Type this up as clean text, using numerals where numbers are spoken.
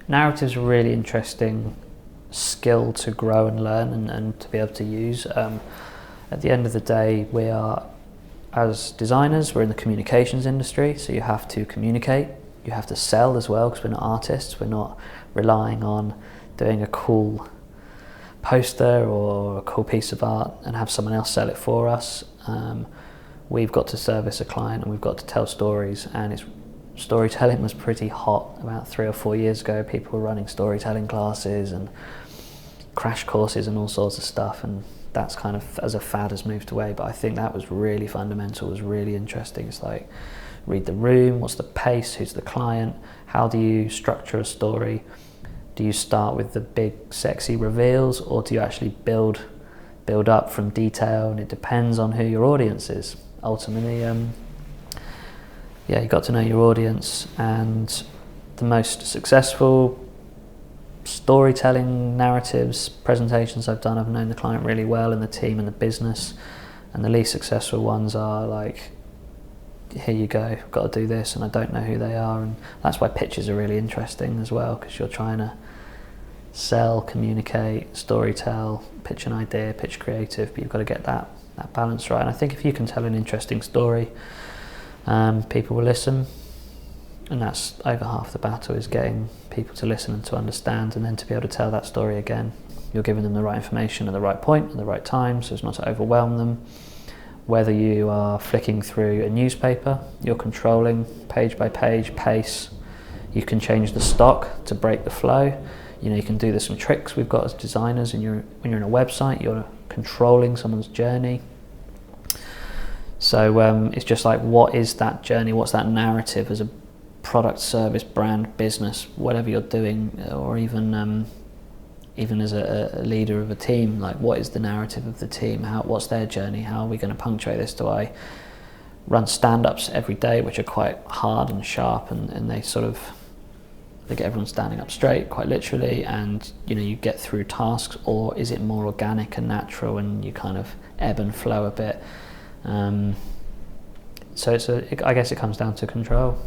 Narrative's a really interesting skill to grow and learn and to be able to use. At the end of the day, we are, as designers, we're in the communications industry, so you have to communicate, you have to sell as well, because we're not artists, we're not relying on doing a cool poster or a cool piece of art and have someone else sell it for us. We've got to service a client and we've got to tell stories, and storytelling was pretty hot about 3 or 4 years ago. People were running storytelling classes and crash courses and all sorts of stuff, and that's kind of, as a fad, has moved away. But I think that was really fundamental, was really interesting. It's like, read the room, what's the pace, who's the client, how do you structure a story? Do you start with the big sexy reveals, or do you actually build up from detail? And it depends on who your audience is. Ultimately, you got to know your audience, and the most successful storytelling narratives, presentations I've done, I've known the client really well and the team and the business, and the least successful ones are like, here you go, I've got to do this and I don't know who they are. And that's why pitches are really interesting as well, because you're trying to sell, communicate, storytell, pitch an idea, pitch creative, but you've got to get that balance right. And I think if you can tell an interesting story, people will listen, and that's over half the battle, is getting people to listen and to understand, and then to be able to tell that story again. You're giving them the right information at the right point, at the right time, so as not to overwhelm them. Whether you are flicking through a newspaper, you're controlling page by page pace. You can change the stock to break the flow. You can do some tricks we've got as designers, and when you're in a website, you're controlling someone's journey. So it's just like, what is that journey? What's that narrative as a product, service, brand, business, whatever you're doing, or even as a leader of a team? Like, what is the narrative of the team? What's their journey? How are we going to punctuate this? Do I run stand-ups every day, which are quite hard and sharp, and they get everyone standing up straight, quite literally, and you get through tasks? Or is it more organic and natural, and you kind of ebb and flow a bit? So I guess it comes down to control.